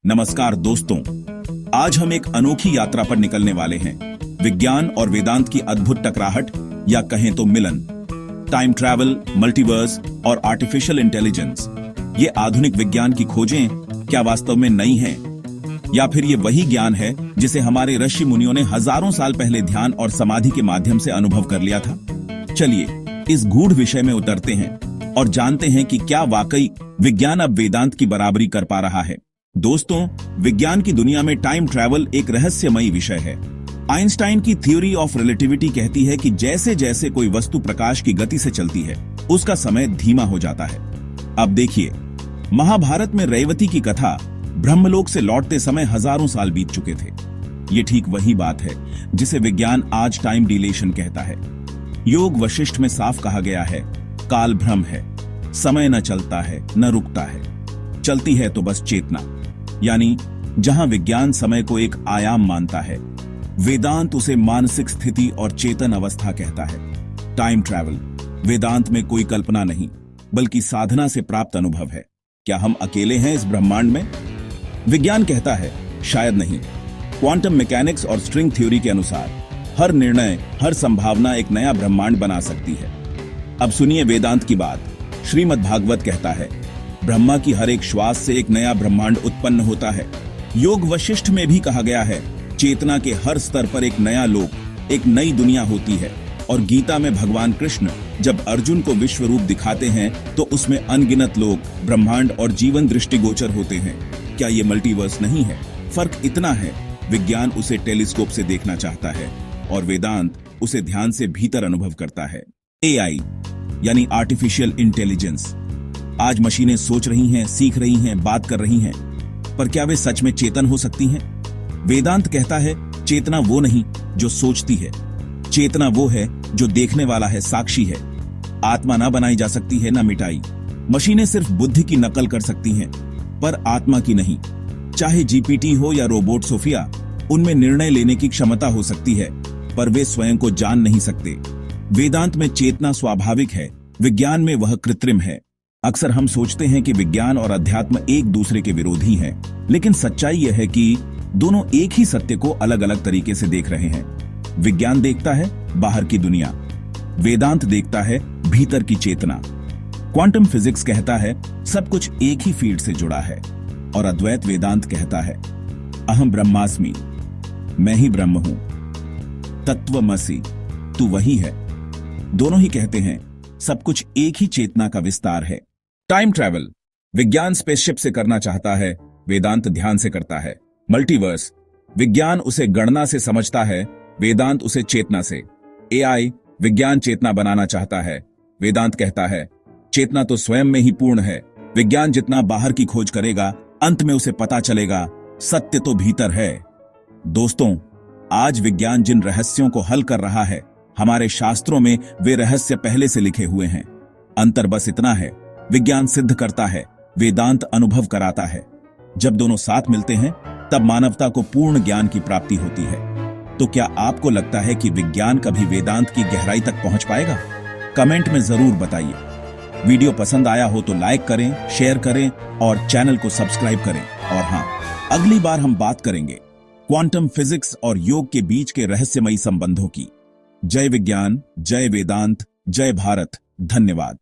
नमस्कार दोस्तों, आज हम एक अनोखी यात्रा पर निकलने वाले हैं। विज्ञान और वेदांत की अद्भुत टकराहट या कहें तो मिलन। टाइम ट्रैवल, मल्टीवर्स और आर्टिफिशियल इंटेलिजेंस, ये आधुनिक विज्ञान की खोजें क्या वास्तव में नई हैं? या फिर ये वही ज्ञान है जिसे हमारे ऋषि मुनियों ने हजारों साल पहले ध्यान और समाधि के माध्यम से अनुभव कर लिया था? चलिए इस गूढ़ विषय में उतरते हैं और जानते हैं कि क्या वाकई विज्ञान अब वेदांत की बराबरी कर पा रहा है। दोस्तों, विज्ञान की दुनिया में टाइम ट्रैवल एक रहस्यमयी विषय है। आइंस्टाइन की थ्योरी ऑफ रिलेटिविटी कहती है कि जैसे जैसे कोई वस्तु प्रकाश की गति से चलती है, उसका समय धीमा हो जाता है। अब देखिए, महाभारत में रैवती की कथा ब्रह्मलोक से लौटते समय हजारों साल बीत चुके थे। ये ठीक वही बात है जिसे विज्ञान आज टाइम डिलेशन कहता है। योग वशिष्ठ में साफ कहा गया है, काल भ्रम है, समय न चलता है न रुकता है, चलती है तो बस चेतना। यानी जहां विज्ञान समय को एक आयाम मानता है, वेदांत उसे मानसिक स्थिति और चेतन अवस्था कहता है। टाइम ट्रैवल वेदांत में कोई कल्पना नहीं, बल्कि साधना से प्राप्त अनुभव है। क्या हम अकेले हैं इस ब्रह्मांड में? विज्ञान कहता है शायद नहीं। क्वांटम मैकेनिक्स और स्ट्रिंग थ्योरी के अनुसार हर निर्णय, हर संभावना एक नया ब्रह्मांड बना सकती है। अब सुनिए वेदांत की बात। श्रीमद् भागवत कहता है, ब्रह्मा की हर एक श्वास से एक नया ब्रह्मांड उत्पन्न होता है। योग वशिष्ठ में भी कहा गया है, चेतना के हर स्तर पर एक नया लोक, एक नई दुनिया होती है। और गीता में भगवान कृष्ण जब अर्जुन को विश्व रूप दिखाते हैं तो उसमें अनगिनत लोक, ब्रह्मांड और जीवन दृष्टिगोचर होते हैं। क्या ये मल्टीवर्स नहीं है? फर्क इतना है, विज्ञान उसे टेलीस्कोप से देखना चाहता है और वेदांत उसे ध्यान से भीतर अनुभव करता है। एआई यानी आर्टिफिशियल इंटेलिजेंस। आज मशीनें सोच रही हैं, सीख रही हैं, बात कर रही हैं, पर क्या वे सच में चेतन हो सकती हैं? वेदांत कहता है, चेतना वो नहीं जो सोचती है, चेतना वो है जो देखने वाला है, साक्षी है। आत्मा ना बनाई जा सकती है, ना मिटाई। मशीनें सिर्फ बुद्धि की नकल कर सकती हैं, पर आत्मा की नहीं। चाहे जीपीटी हो या रोबोट सोफिया, उनमें निर्णय लेने की क्षमता हो सकती है, पर वे स्वयं को जान नहीं सकते। वेदांत में चेतना स्वाभाविक है, विज्ञान में वह कृत्रिम है। अक्सर हम सोचते हैं कि विज्ञान और अध्यात्म एक दूसरे के विरोधी हैं, लेकिन सच्चाई यह है कि दोनों एक ही सत्य को अलग अलग तरीके से देख रहे हैं। विज्ञान देखता है बाहर की दुनिया, वेदांत देखता है भीतर की चेतना। क्वांटम फिजिक्स कहता है सब कुछ एक ही फील्ड से जुड़ा है, और अद्वैत वेदांत कहता है अहम ब्रह्मास्मि, मैं ही ब्रह्म हूं, तत्वमसि, तू वही है। दोनों ही कहते हैं सब कुछ एक ही चेतना का विस्तार है। टाइम ट्रैवल विज्ञान स्पेसशिप से करना चाहता है, वेदांत ध्यान से करता है। मल्टीवर्स विज्ञान उसे गणना से समझता है, वेदांत उसे चेतना से। एआई विज्ञान चेतना बनाना चाहता है, वेदांत कहता है चेतना तो स्वयं में ही पूर्ण है। विज्ञान जितना बाहर की खोज करेगा, अंत में उसे पता चलेगा सत्य तो भीतर है। दोस्तों, आज विज्ञान जिन रहस्यों को हल कर रहा है, हमारे शास्त्रों में वे रहस्य पहले से लिखे हुए हैं। अंतर बस इतना है, विज्ञान सिद्ध करता है, वेदांत अनुभव कराता है। जब दोनों साथ मिलते हैं, तब मानवता को पूर्ण ज्ञान की प्राप्ति होती है। तो क्या आपको लगता है कि विज्ञान कभी वेदांत की गहराई तक पहुंच पाएगा? कमेंट में जरूर बताइए। वीडियो पसंद आया हो तो लाइक करें, शेयर करें और चैनल को सब्सक्राइब करें। और हां, अगली बार हम बात करेंगे क्वांटम फिजिक्स और योग के बीच के रहस्यमयी संबंधों की। जय विज्ञान, जय वेदांत, जय भारत। धन्यवाद।